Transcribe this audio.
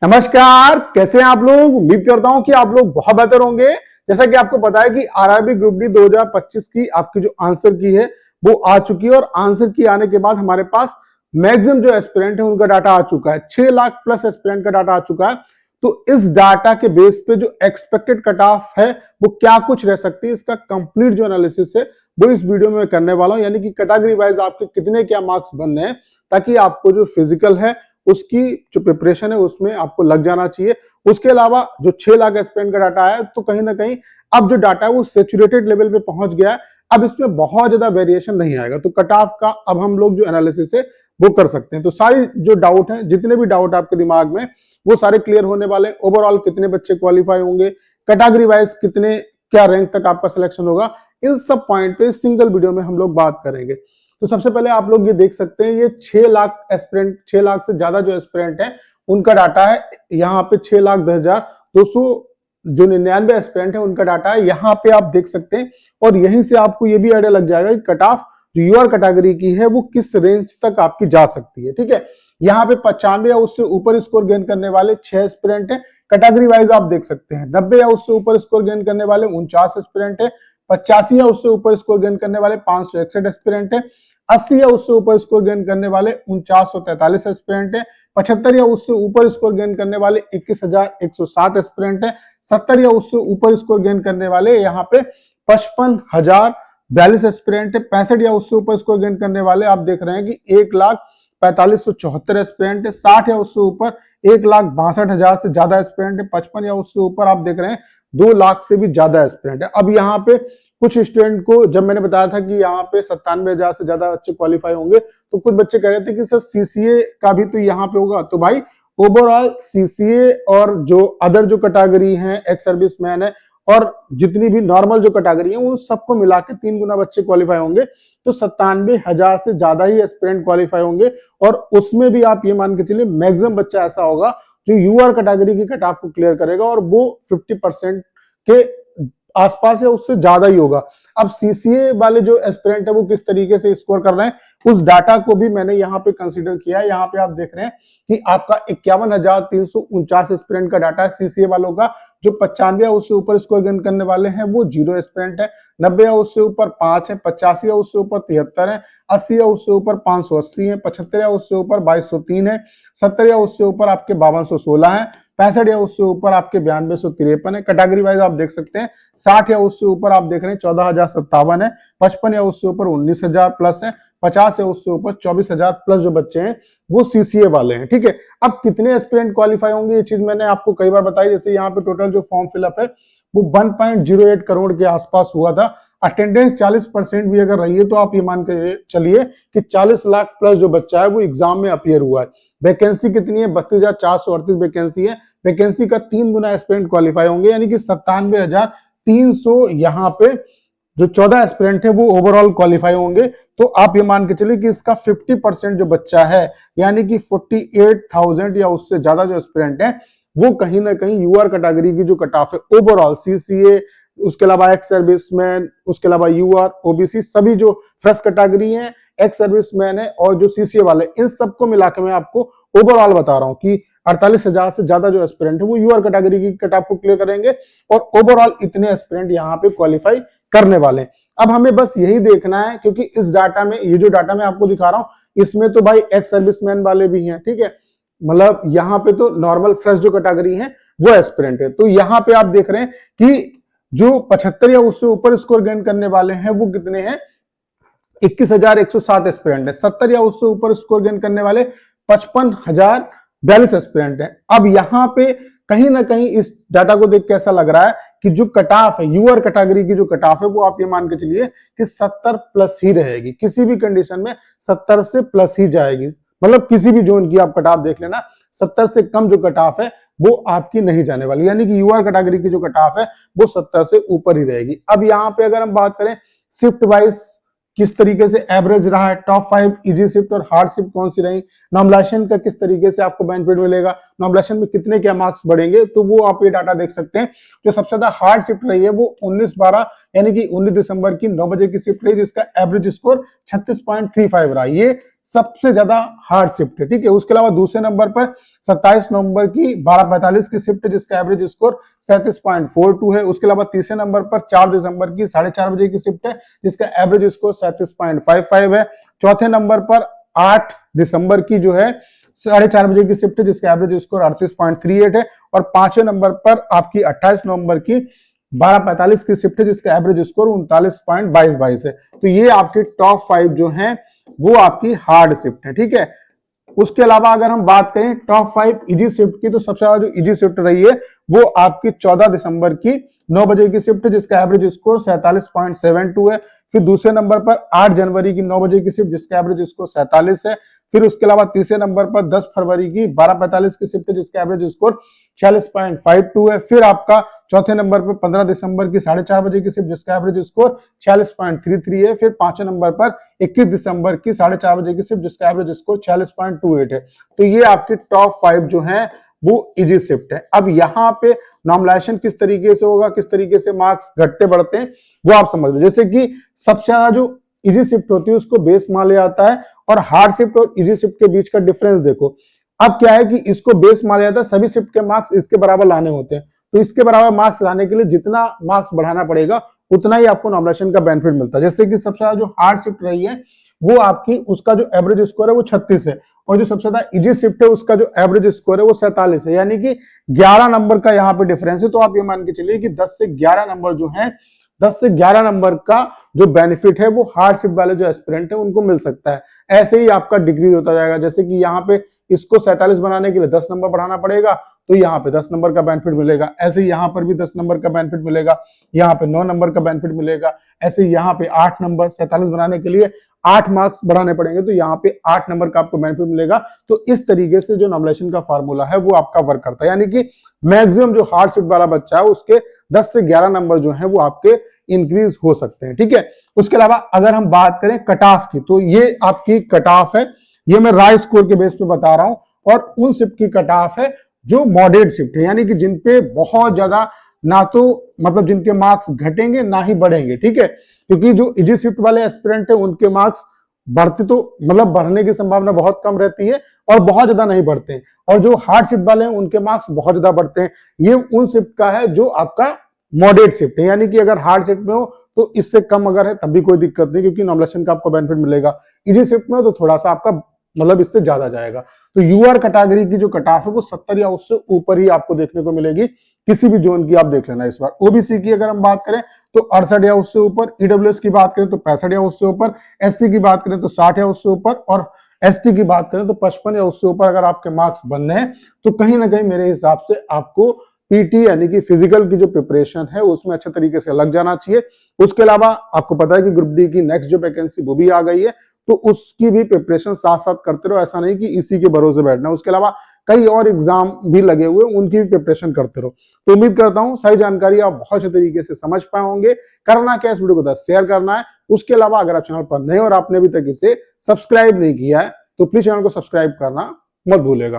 नमस्कार, कैसे हैं आप लोग। उम्मीद करता हूं कि आप लोग बहुत बेहतर होंगे। जैसा कि आपको पता है कि आरआरबी ग्रुप डी 2025 की आपकी जो आंसर की है वो आ चुकी है और आंसर की आने के बाद हमारे पास मैक्सिमम जो एस्पिरेंट है उनका डाटा आ चुका है। 6 लाख प्लस एस्पिरेंट का डाटा आ चुका है। तो इस डाटा के बेस पे जो एक्सपेक्टेड कट ऑफ है वो क्या कुछ रह सकती है, इसका कंप्लीट जो एनालिसिस है वो इस वीडियो में करने वाला हूं। यानी कि कैटेगरी वाइज आपके कितने क्या मार्क्स बनने हैं, ताकि आपको जो फिजिकल है उसकी जो प्रिपरेशन है उसमें आपको लग जाना चाहिए। उसके अलावा जो 6 लाख एस्पिरेंट का डाटा है, तो कहीं ना कहीं अब जो डाटा है वो सेचुरेटेड लेवल पे पहुंच गया है। अब इसमें बहुत ज्यादा वेरिएशन नहीं आएगा, तो कट ऑफ का अब हम लोग जो एनालिसिस है वो कर सकते हैं। तो सारी जो डाउट है, जितने भी डाउट आपके दिमाग में, वो सारे क्लियर होने वाले। ओवरऑल कितने बच्चे क्वालिफाई होंगे, कैटेगरी वाइज कितने क्या रैंक तक आपका सिलेक्शन होगा, इन सब पॉइंट पे सिंगल वीडियो में हम लोग बात करेंगे। तो सबसे पहले आप लोग ये देख सकते हैं, ये 6 लाख एस्पिरेंट, 6 लाख से ज्यादा जो एस्पिरेंट है उनका डाटा है। यहाँ पे 6,10,200 जो 99 एस्पिरेंट है उनका डाटा है, यहाँ पे आप देख सकते हैं। और यहीं से आपको ये भी आइडिया लग जाएगा कि कट ऑफ जो यूआर कैटेगरी की है वो किस रेंज तक आपकी जा सकती है। ठीक है, यहाँ पे 95 या उससे ऊपर स्कोर गेन करने वाले 6 एस्पिरेंट है। कैटेगरी वाइज आप देख सकते हैं 90 या उससे ऊपर स्कोर गेन करने वाले 49 एस्पिरेंट है। 85 या उससे ऊपर स्कोर गेन करने वाले 561 एस्पिरेंट है। 80 या उससे ऊपर स्कोर गेन करने वाले 4943 एस्पिरेंट है। 75 या उससे ऊपर स्कोर गेन करने वाले 21,107 एस्पिरेंट है। 70 या उससे ऊपर स्कोर गेन करने वाले यहाँ पे 55,042 एस्पिरेंट है। 65 या उससे ऊपर स्कोर गेन करने वाले आप देख रहे हैं कि 1,45,74 एस्पिरेंट है। 60 या उससे ऊपर 1,62,000 से ज्यादा एस्पिरेंट है। 55 या उससे ऊपर आप देख रहे हैं 2 लाख से भी ज्यादा एस्पिरेंट है। अब यहाँ पे कुछ स्टूडेंट को जब मैंने बताया था कि यहाँ पे 97,000 से ज्यादा बच्चे क्वालिफाई होंगे, तो कुछ बच्चे कह रहे थे कि सर सीसीए का भी तो यहाँ पे होगा। तो भाई ओवरऑल सीसीए और जो अदर जो कैटेगरी है, एक्स सर्विसमैन है और जितनी भी नॉर्मल जो कैटेगरी है, उन सबको मिला के 3 गुना बच्चे क्वालिफाई होंगे। तो 97,000 से ज्यादा ही एस्पिरेंट क्वालिफाई होंगे। और उसमें भी आप ये मान के चलिए मैक्सिमम बच्चा ऐसा होगा जो यूआर कैटेगरी की कट ऑफ को क्लियर करेगा, और वो 50% के आसपास या उससे ज्यादा ही होगा। अब सीसीए वाले जो एस्पिरेंट है वो किस तरीके से स्कोर कर रहे हैं, उस डाटा को भी मैंने यहाँ पे कंसीडर किया है। यहाँ पे आप देख रहे हैं कि आपका 51,349 एस्पिरेंट का डाटा है सीसीए वालों का। जो 95 या उससे ऊपर स्कोर गेन करने वाले हैं वो 0 एस्पिरेंट है। 90 या उससे ऊपर 5 है। 85 या उससे ऊपर 73 है। 80 या उससे ऊपर 580 है। 75 या उससे ऊपर 2203 है। 70 या उससे ऊपर आपके 5216 है। 65 या उससे ऊपर आपके 9253 है। कैटेगरी वाइज आप देख सकते हैं 60 या उससे ऊपर आप देख रहे हैं 14,057 है। 55 या उससे ऊपर 19,000 प्लस है। 50 या उससे ऊपर 24,000 प्लस जो बच्चे हैं वो सीसीए वाले हैं। ठीक है, अब कितने एस्पिरेंट क्वालिफाई होंगे, ये चीज मैंने आपको कई बार बताई। जैसे यहाँ पे टोटल जो फॉर्म फिलअप है वो 1.08 करोड़ के आसपास हुआ था। अटेंडेंस 40% भी अगर रही है तो आप ये मान के चलिए कि 40 लाख प्लस जो बच्चा है वो एग्जाम में अपीयर हुआ है। वैकेंसी कितनी है, 32,438 वैकेंसी है। वैकेंसी का 3 गुना एस्पिरेंट क्वालिफाई होंगे, यानी कि 97,300 यहाँ पे जो 14 एस्पिरेंट है वो ओवरऑल क्वालिफाई होंगे। तो आप ये मान के चलिए कि इसका 50% जो बच्चा है, यानी कि 48,000 या उससे ज्यादा जो एस्पिरेंट है वो कहीं ना कहीं यूआर कैटेगरी की जो कट ऑफ है ओवरऑल सीसीए, उसके अलावा एक्स सर्विसमैन, उसके अलावा यूआर, ओबीसी, सभी जो फ्रेश कैटेगरी है, एक्स सर्विसमैन है और जो सीसीए वाले, इन सबको मिलाकर मैं आपको ओवरऑल बता रहा हूं कि 48,000 से ज्यादा जो एस्पिरेंट है वो यूआर कैटेगरी की कट ऑफ को क्लियर करेंगे और ओवरऑल इतने एस्पिरेंट यहाँ पे क्वालिफाई करने वाले हैं। अब हमें बस यही देखना है, क्योंकि इस डाटा में, ये जो डाटा मैं आपको दिखा रहा हूं, इसमें तो भाई एक्स सर्विसमैन वाले भी हैं। ठीक है, मतलब यहाँ पे तो नॉर्मल फ्रेश जो कैटेगरी है वो एस्पिरेंट है। तो यहाँ पे आप देख रहे हैं कि जो 75 या उससे ऊपर स्कोर गेन करने वाले हैं वो कितने हैं, 21,107 एस्पिरेंट है। 70 या उससे ऊपर स्कोर गेन करने वाले 55,042 एस्पिरेंट है। अब यहाँ पे कहीं ना कहीं इस डाटा को देख के ऐसा लग रहा है कि जो कट ऑफ है, यूआर कैटेगरी की जो कट ऑफ है वो आप ये मान के चलिए कि 70 प्लस ही रहेगी। किसी भी कंडीशन में 70 से प्लस ही जाएगी। मतलब किसी भी जोन की आप कट ऑफ देख लेना, 70 से कम जो कट ऑफ है वो आपकी नहीं जाने वाली, यानी कि यूआर कैटेगरी की जो कट ऑफ है वो 70 से ऊपर ही रहेगी। अब यहाँ पे अगर हम बात करें शिफ्ट वाइज किस तरीके से एवरेज रहा है, टॉप 5 इजी शिफ्ट और हार्ड शिफ्ट कौन सी रही, नॉमिनेशन का किस तरीके से आपको बेनिफिट मिलेगा, नॉमिनेशन में कितने क्या मार्क्स बढ़ेंगे, तो वो आप ये डाटा देख सकते हैं। जो सबसे ज्यादा हार्ड शिफ्ट रही है वो 19/12 यानी कि 19 दिसंबर की 9 बजे की शिफ्ट रही, जिसका एवरेज स्कोर 36.35 रहा। ये सबसे ज्यादा हार्ड शिफ्ट है, ठीक है। उसके अलावा दूसरे नंबर पर 27 नवंबर की 12:45 की शिफ्ट है जिसका एवरेज स्कोर 37.42 है। उसके अलावा तीसरे नंबर पर 4 दिसंबर की 4:30 बजे की शिफ्ट है जिसका एवरेज स्कोर 37.55 है। चौथे नंबर पर 8 दिसंबर की जो है 4:30 बजे की शिफ्ट है जिसका एवरेज स्कोर 38.38 है। और पांचवें नंबर पर आपकी 28 नवंबर की 12:45 की शिफ्ट है जिसका एवरेज स्कोर 39.22 है। तो ये आपके टॉप 5 जो हैं वो आपकी हार्ड शिफ्ट है, ठीक है। उसके अलावा अगर हम बात करें टॉप 5 इजी शिफ्ट की, तो सबसे ज्यादा जो इजी शिफ्ट रही है वो आपकी 14 दिसंबर की 9 बजे की शिफ्ट है जिसका एवरेज स्कोर 47.72 है। फिर दूसरे नंबर पर 8 जनवरी की 9 बजे की शिफ्ट जिसका एवरेज स्कोर 47 है। फिर उसके अलावा तीसरे नंबर पर 10 फरवरी की 12:45 की शिफ्ट है जिसका एवरेज स्कोर 46.52 है। फिर आपका चौथे नंबर पर 15 दिसंबर की 4:30 बजे की शिफ्ट जिसका एवरेज स्कोर 46.33 है। फिर पांचवें नंबर पर 21 दिसंबर की 4:30 बजे की शिफ्ट जिसका एवरेज स्कोर 46.28 है। तो ये आपके टॉप 5 जो हैं वो इजी शिफ्ट है। अब यहाँ पे नॉर्मलाइजेशन किस तरीके से होगा, किस तरीके से मार्क्स घटते बढ़ते हैं वो आप समझ लो। जैसे कि सबसे ज्यादा जो इजी शिफ्ट होती है उसको बेस मान लिया जाता है, और हार्ड शिफ्ट और इजी शिफ्ट के बीच का डिफरेंस देखो। अब क्या है कि इसको बेस मान लिया जाता है, सभी शिफ्ट के मार्क्स इसके बराबर लाने होते हैं। तो इसके बराबर मार्क्स लाने के लिए जितना मार्क्स बढ़ाना पड़ेगा उतना ही आपको नॉर्मलाइजेशन का बेनिफिट मिलता है। जैसे कि सबसे ज्यादा जो हार्ड शिफ्ट रही है वो आपकी, उसका जो एवरेज स्कोर है वो 36 है, और जो सबसे ज्यादा इजी शिफ्ट है उसका जो एवरेज स्कोर है वो 47 है, यानी कि 11 नंबर का यहाँ पे डिफरेंस है। तो आप ये मान के चलिए कि 10 से 11 नंबर जो है, 10 से 11 नंबर का जो बेनिफिट है वो हार्ड शिफ्ट वाले जो एस्पिरेंट है उनको मिल सकता है। ऐसे ही आपका डिग्री होता जाएगा। जैसे कि यहाँ पे इसको 47 बनाने के लिए 10 नंबर बढ़ाना पड़ेगा, तो यहाँ पे 10 नंबर का बेनिफिट मिलेगा। ऐसे ही यहाँ पर भी 10 नंबर का बेनिफिट मिलेगा, यहाँ पे 9 नंबर का बेनिफिट मिलेगा। ऐसे ही यहाँ पे 8 नंबर, 47 बनाने के लिए 8 मार्क्स बढ़ाने पड़ेंगे, तो यहाँ पे 8 नंबर का आपको बेनिफिट मिलेगा। तो इस तरीके से जो नॉर्मलाइजेशन का फार्मूला है वो आपका वर्क करता है, यानी कि मैक्सिमम जो हार्ड शिफ्ट वाला बच्चा है उसके 10 से 11 नंबर जो है वो आपके इंक्रीज हो सकते हैं, ठीक है। उसके अलावा अगर हम बात करें कट ऑफ की, तो ये आपकी कट ऑफ है, ये मैं राय स्कोर के बेस पे बता रहा हूं, और उन शिफ्ट की कट ऑफ है जो मॉडरेट शिफ्ट है, यानी कि जिनपे बहुत ज्यादा ना तो मतलब जिनके मार्क्स घटेंगे ना ही बढ़ेंगे, ठीक है। क्योंकि जो इजी शिफ्ट वाले एस्पिरेंट है उनके मार्क्स बढ़ते तो मतलब बढ़ने की संभावना बहुत कम रहती है और बहुत ज्यादा नहीं बढ़ते हैं, और जो हार्ड शिफ्ट वाले हैं उनके मार्क्स बहुत ज्यादा बढ़ते हैं। ये उन शिफ्ट का है जो आपका मॉडरेट शिफ्ट है, यानी कि अगर हार्ड शिफ्ट में हो तो इससे कम अगर है तब भी कोई दिक्कत नहीं, क्योंकि नॉर्मलाइजेशन का आपको बेनिफिट मिलेगा। इजी शिफ्ट में हो तो थोड़ा सा आपका मतलब इससे ज्यादा जाएगा। तो यूआर कैटेगरी की जो कट ऑफ है वो 70 या उससे ऊपर ही आपको देखने को मिलेगी, किसी भी जोन की आप देख लेना इस बार। ओबीसी की अगर हम बात करें तो 68 या उससे ऊपर, ईडब्ल्यूएस की बात करें तो 65 या उससे ऊपर, एससी की बात करें तो 60 या उससे ऊपर, और एसटी की बात करें तो 55 या उससे ऊपर अगर आपके मार्क्स बनने हैं तो कहीं ना कहीं मेरे हिसाब से आपको पीटी यानी कि फिजिकल की जो प्रिपरेशन है उसमें अच्छे तरीके से लग जाना चाहिए। उसके अलावा आपको पता है कि ग्रुप डी की नेक्स्ट जो वैकेंसी वो भी आ गई है, तो उसकी भी प्रिपरेशन साथ साथ करते रहो, ऐसा नहीं कि इसी के भरोसे बैठना। उसके अलावा कई और एग्जाम भी लगे हुए, उनकी भी प्रिपरेशन करते रहो। तो उम्मीद करता हूं सारी जानकारी आप बहुत अच्छे तरीके से समझ पाए होंगे। करना क्या, इस वीडियो को शेयर करना है। उसके अलावा अगर आप चैनल पर नए और आपने अभी तक इसे सब्सक्राइब नहीं किया है तो प्लीज चैनल को सब्सक्राइब करना मत भूलेगा।